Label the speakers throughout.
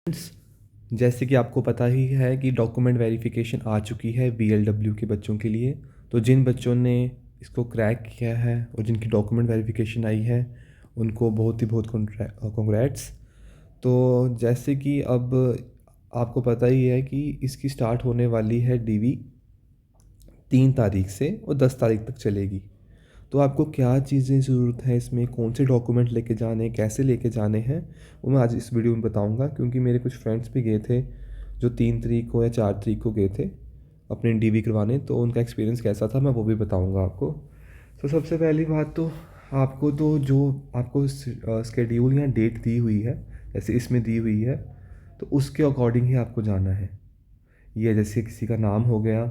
Speaker 1: Friends, जैसे कि आपको पता ही है कि डॉक्यूमेंट वेरिफिकेशन आ चुकी है वीएलडब्ल्यू के बच्चों के लिए। तो जिन बच्चों ने इसको क्रैक किया है और जिनकी डॉक्यूमेंट वेरिफिकेशन आई है उनको बहुत ही बहुत कॉन्ग्रेट्स। तो जैसे कि अब आपको पता ही है कि इसकी स्टार्ट होने वाली है डीवी 3 तारीख से और 10 तारीख तक चलेगी। तो आपको क्या चीज़ें ज़रूरत है इसमें, कौन से डॉक्यूमेंट लेके जाने, कैसे लेके जाने हैं, वो मैं आज इस वीडियो में बताऊंगा। क्योंकि मेरे कुछ फ्रेंड्स भी गए थे जो 3 तारीख को या 4 तारीख को गए थे अपनी डीवी करवाने, तो उनका एक्सपीरियंस कैसा था मैं वो भी बताऊंगा आपको। तो सबसे पहली बात तो आपको तो जो आपको स्केड्यूल या डेट दी हुई है, जैसे इसमें दी हुई है, तो उसके अकॉर्डिंग ही आपको जाना है। ये जैसे किसी का नाम हो गया,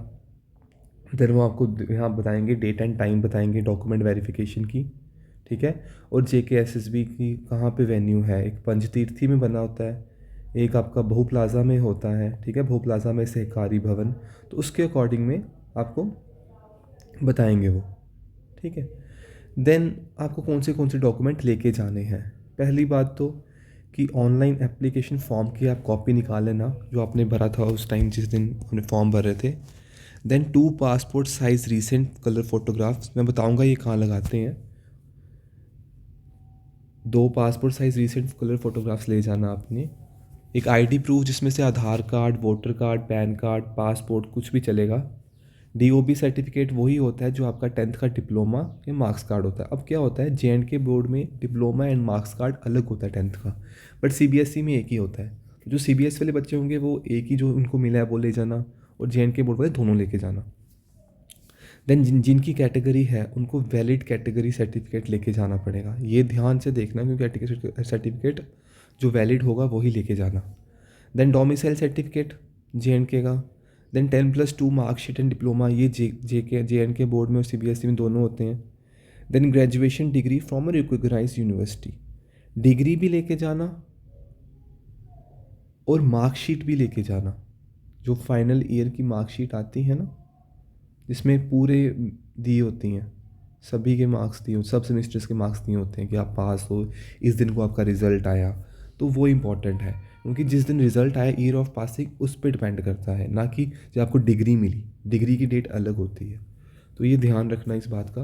Speaker 1: देन वो आपको यहाँ बताएंगे, डेट एंड टाइम बताएंगे डॉक्यूमेंट वेरिफिकेशन की, ठीक है। और JKSSB की कहाँ पे वेन्यू है, एक पंचतीर्थी में बना होता है, एक आपका बहु प्लाज़ा में होता है, ठीक है, बहु प्लाज़ा में सहकारी भवन। तो उसके अकॉर्डिंग में आपको बताएंगे वो, ठीक है। देन आपको कौन से डॉक्यूमेंट लेके जाने हैं। पहली बात तो कि ऑनलाइन एप्लीकेशन फॉर्म की आप कॉपी निकाल लेना जो आपने भरा था उस टाइम जिस दिन अपने फॉर्म भर रहे थे। Then 2 passport size recent colour photographs, मैं बताऊंगा ये कहाँ लगाते हैं। 2 passport size recent colour photographs ले जाना आपने। एक आईडी प्रूफ जिसमें से Aadhaar card, voter card, PAN card, passport कुछ भी चलेगा। DOB सर्टिफिकेट वही होता है जो आपका 10th का डिप्लोमा या मार्क्स कार्ड होता है। अब क्या होता है, JNK बोर्ड में डिप्लोमा एंड मार्क्स कार्ड अलग होता है 10th का, बट CBSE में एक ही होता है। तो जो CBSE वाले बच्चे होंगे वो एक ही जो उनको मिला है वो ले जाना, और JNK बोर्ड वाले दोनों लेके जाना। देन जिनकी कैटेगरी है उनको वैलिड कैटेगरी सर्टिफिकेट लेके जाना पड़ेगा। ये ध्यान से देखना क्योंकि कैटेगरी सर्टिफिकेट जो वैलिड होगा वही लेके जाना। देन डोमिसाइल सर्टिफिकेट JNK का। देन 10+2 मार्कशीट एंड डिप्लोमा, ये JNK बोर्ड में और CBSE में दोनों होते हैं। Then graduation degree from a recognised university, degree भी लेके जाना और मार्कशीट भी लेके जाना। जो फाइनल ईयर की मार्कशीट आती है ना, जिसमें पूरे दी होती हैं, सभी के मार्क्स दिए, सब सेमेस्टर्स के मार्क्स दिए होते हैं कि आप पास हो, इस दिन को आपका रिज़ल्ट आया, तो वो इम्पॉर्टेंट है। क्योंकि जिस दिन रिज़ल्ट आया ईयर ऑफ पासिंग उस पर डिपेंड करता है, ना कि जब आपको डिग्री मिली, डिग्री की डेट अलग होती है। तो ये ध्यान रखना इस बात का।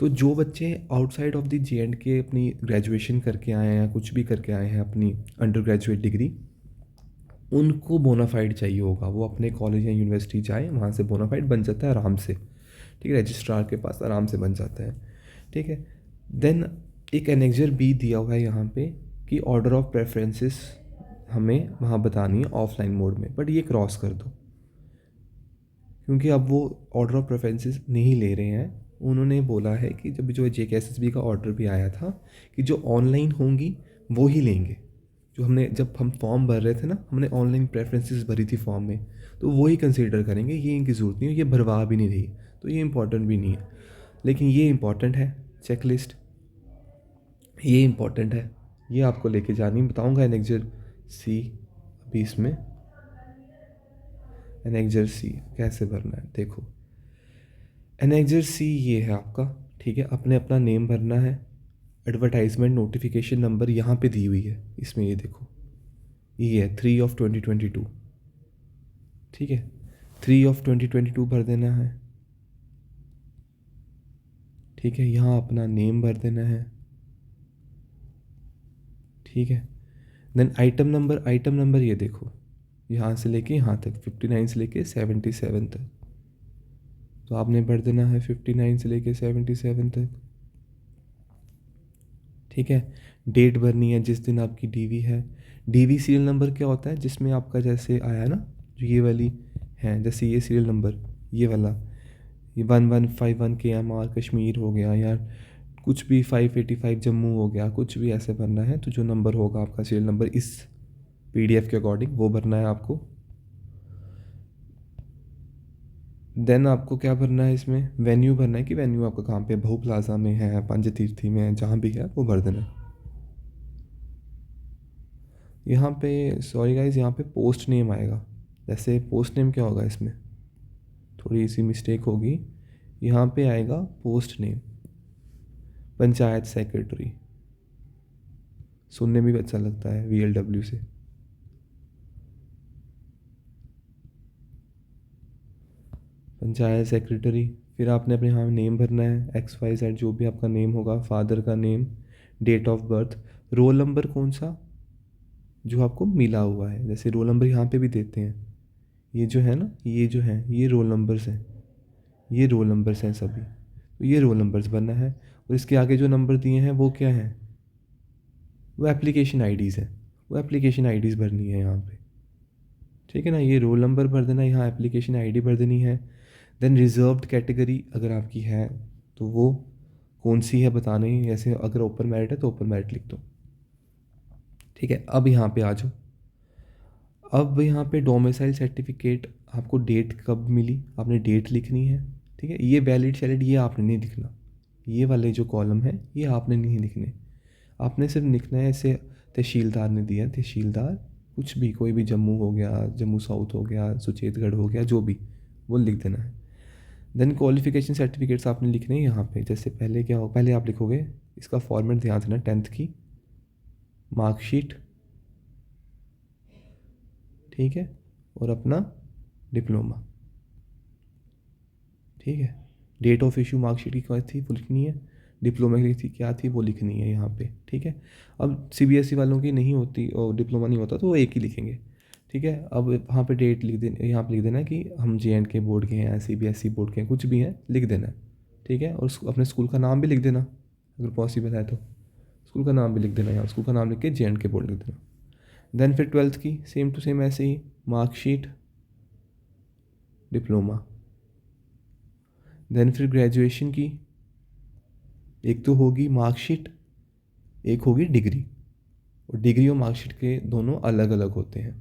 Speaker 1: तो जो बच्चे आउटसाइड ऑफ द JNK अपनी ग्रेजुएशन करके आए हैं या कुछ भी करके आए हैं अपनी अंडर ग्रेजुएट डिग्री, उनको बोनाफाइड चाहिए होगा। वो अपने कॉलेज या यूनिवर्सिटी जाए, वहाँ से बोनाफाइड बन जाता है आराम से, ठीक है, रजिस्ट्रार के पास आराम से बन जाता है, ठीक है। देन एक एनेक्जर B दिया हुआ है यहाँ पे कि ऑर्डर ऑफ प्रेफरेंसेस हमें वहाँ बतानी है ऑफलाइन मोड में, बट ये क्रॉस कर दो क्योंकि अब वो ऑर्डर ऑफ प्रेफरेंसेस नहीं ले रहे हैं। उन्होंने बोला है कि जब जो JKSSB का ऑर्डर भी आया था कि जो ऑनलाइन होंगी वो ही लेंगे। जो हमने जब हम फॉर्म भर रहे थे ना, हमने ऑनलाइन प्रेफरेंसेस भरी थी फॉर्म में, तो वही कंसीडर करेंगे, ये इनकी ज़रूरत नहीं है, ये भरवा भी नहीं रही, तो ये इंपॉर्टेंट भी नहीं है। लेकिन ये इंपॉर्टेंट है, चेकलिस्ट ये इंपॉर्टेंट है, ये आपको लेके जानी बताऊंगा। एनेक्जर C अभी इसमें एनेक्जर C कैसे भरना है, देखो एनेक्जर C ये है आपका, ठीक है। अपने अपना नेम भरना है, एडवर्टाइजमेंट नोटिफिकेशन नंबर यहाँ पे दी हुई है इसमें, ये देखो ये है 3/2022, ठीक है, 3/2022 भर देना है, ठीक है। यहाँ अपना नेम भर देना है, ठीक है। देन आइटम नंबर ये देखो, यहाँ से लेके यहाँ तक 59 से लेके 77 तक, तो आपने भर देना है 59 से लेके 77 तक, ठीक है। डेट भरनी है जिस दिन आपकी डीवी है। डीवी सीरियल नंबर क्या होता है, जिसमें आपका जैसे आया ना, जो ये वाली है, जैसे ये सीरियल नंबर ये वाला, ये 1151 KMR कश्मीर हो गया, या कुछ भी 585 जम्मू हो गया, कुछ भी ऐसे भरना है। तो जो नंबर होगा आपका सीरियल नंबर इस PDF के अकॉर्डिंग वो भरना है आपको। देन आपको क्या भरना है इसमें, वेन्यू भरना है कि वेन्यू आपका कहाँ पे, बहु प्लाजा में है, पंचतीर्थी में है, जहाँ भी है वो भर देना है। यहाँ पे सॉरी गाइज, यहाँ पे पोस्ट नेम आएगा। जैसे पोस्ट नेम क्या होगा इसमें, थोड़ी सी मिस्टेक होगी, यहाँ पे आएगा पोस्ट नेम पंचायत सेक्रेटरी, सुनने में भी अच्छा लगता है VLW से, पंचायत सेक्रेटरी। फिर आपने अपने यहाँ नेम भरना है, XYZ जो भी आपका नेम होगा, फादर का name, date of birth, roll number कौन सा जो आपको मिला हुआ है। जैसे रोल नंबर यहाँ पे भी देते हैं, ये जो है ना, ये जो है ये रोल नंबर्स हैं, ये रोल नंबर्स हैं सभी। तो ये रोल नंबर्स भरना है, और इसके आगे जो नंबर दिए हैं वो क्या हैं, वो एप्लीकेशन आईडीज़ हैं। वो एप्लीकेशन आईडीज़ भरनी है यहाँ पे, ठीक है ना। ये रोल नंबर भर देना, यहाँ एप्लीकेशन आईडी भर देनी है। देन रिजर्व्ड कैटेगरी अगर आपकी है तो वो कौन सी है बताना ही। जैसे अगर ओपन मेरिट है तो ओपन मेरिट लिख दो, ठीक है। अब यहाँ पे आ जाओ। अब यहाँ पे डोमिसाइल सर्टिफिकेट, आपको डेट कब मिली आपने डेट लिखनी है, ठीक है। ये वैलिड शैलिड ये आपने नहीं लिखना, ये वाले जो कॉलम है ये आपने नहीं लिखने। आपने सिर्फ लिखना है, ऐसे तहसीलदार ने दिया, तहसीलदार कुछ भी, कोई भी, जम्मू हो गया, जम्मू साउथ हो गया, सुचेतगढ़ हो गया, जो भी, वो लिख देना है। देन क्वालिफिकेशन सर्टिफिकेट्स आपने लिखने हैं यहाँ पे। जैसे पहले क्या हो, पहले आप लिखोगे, इसका फॉर्मेट ध्यान देना, 10th की मार्कशीट, ठीक है, और अपना डिप्लोमा, ठीक है। डेट ऑफ इशू मार्कशीट की क्या थी वो लिखनी है, डिप्लोमा की थी क्या थी वो लिखनी है यहाँ पे, ठीक है। अब CBSE वालों की नहीं होती और डिप्लोमा नहीं होता तो वो एक ही लिखेंगे, ठीक है। अब वहाँ पे डेट लिख देना, यहाँ पे लिख देना कि हम JNK बोर्ड के हैं, CBSE बोर्ड के हैं, कुछ भी हैं लिख देना है, ठीक है। और अपने स्कूल का नाम भी लिख देना, अगर पॉसिबल है तो स्कूल का नाम भी लिख देना, यहाँ स्कूल का नाम लिख के JNK बोर्ड लिख देना। देन फिर 12th की सेम टू सेम ऐसे ही, मार्कशीट, डिप्लोमा। देन फिर ग्रेजुएशन की, एक तो होगी मार्कशीट, एक होगी डिग्री, और डिग्री और मार्कशीट के दोनों अलग अलग होते हैं।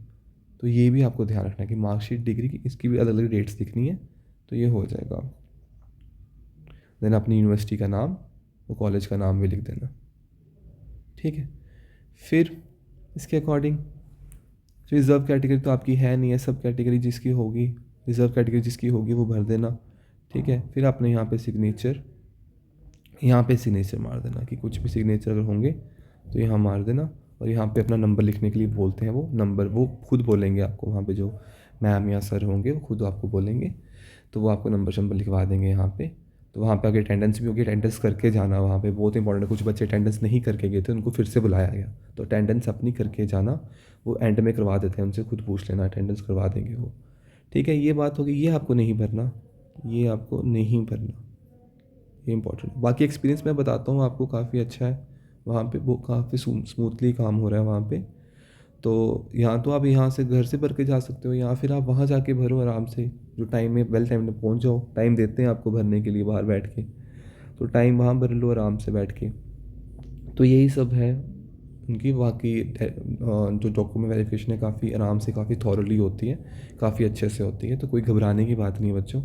Speaker 1: तो ये भी आपको ध्यान रखना है कि मार्कशीट डिग्री की इसकी भी अलग अलग डेट्स लिखनी है, तो ये हो जाएगा। देन अपनी यूनिवर्सिटी का नाम और कॉलेज का नाम भी लिख देना, ठीक है। फिर इसके अकॉर्डिंग रिज़र्व कैटेगरी तो आपकी है नहीं है, सब कैटेगरी जिसकी होगी, रिज़र्व कैटेगरी जिसकी होगी वो भर देना, ठीक है। फिर आपने यहाँ पे सिग्नेचर, यहाँ पे सिग्नेचर मार देना कि कुछ भी सिग्नेचर अगर होंगे तो यहाँ मार देना। और यहाँ पे अपना नंबर लिखने के लिए बोलते हैं, वो नंबर वो खुद बोलेंगे आपको, वहाँ पे जो मैम या सर होंगे वो खुद आपको बोलेंगे, तो वो आपको नंबर शंबर लिखवा देंगे यहाँ पे। तो वहाँ पे अगर अटेंडेंस भी होगी, अटेंडेंस करके जाना, वहाँ पे बहुत इंपॉर्टेंट है। कुछ बच्चे अटेंडेंस नहीं करके गए थे, उनको फिर से बुलाया गया, तो अटेंडेंस अपनी करके जाना, वो एंड में करवा देते हैं, उनसे खुद पूछ लेना, अटेंडेंस करवा देंगे वो, ठीक है। ये बात होगी, ये आपको नहीं भरना, ये आपको नहीं भरना, ये इंपॉर्टेंट है। बाकी एक्सपीरियंस मैं बताता हूँ आपको, काफ़ी अच्छा है वहाँ पे, वो काफ़ी स्मूथली काम हो रहा है वहाँ पे। तो यहाँ तो आप यहाँ से घर से भर के जा सकते हो, या फिर आप वहाँ जाके भरो आराम से, जो टाइम में वेल टाइम में पहुँच जाओ, टाइम देते हैं आपको भरने के लिए बाहर बैठ के, तो टाइम वहाँ भर लो आराम से बैठ के। तो यही सब है उनकी। बाकी जो डॉक्यूमेंट वेरिफिकेशन है काफ़ी आराम से, काफ़ी थॉरली होती है, काफ़ी अच्छे से होती है, तो कोई घबराने की बात नहीं है बच्चों।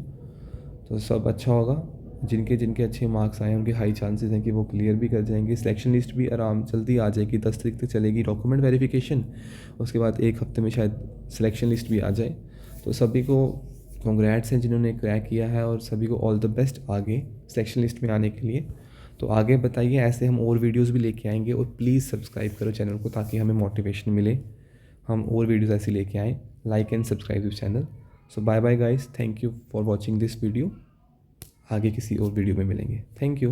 Speaker 1: तो सब अच्छा होगा। जिनके जिनके अच्छे मार्क्स आए हैं उनके हाई चांसेस हैं कि वो क्लियर भी कर जाएंगे। सिलेक्शन लिस्ट भी आराम जल्दी आ जाएगी, 10 तारीख तक चलेगी डॉक्यूमेंट वेरिफिकेशन, उसके बाद एक हफ्ते में शायद सिलेक्शन लिस्ट भी आ जाए। तो सभी को कॉन्ग्रेट्स हैं जिन्होंने क्रैक किया है, और सभी को ऑल द बेस्ट आगे सिलेक्शन लिस्ट में आने के लिए। तो आगे बताइए, ऐसे हम और वीडियोस भी लेके आएंगे, और प्लीज़ सब्सक्राइब करो चैनल को ताकि हमें मोटिवेशन मिले, हम और वीडियोस ऐसे लेके आएँ। Like and subscribe this channel. So bye bye guys, thank you for watching this video. आगे किसी और वीडियो में मिलेंगे, थैंक यू।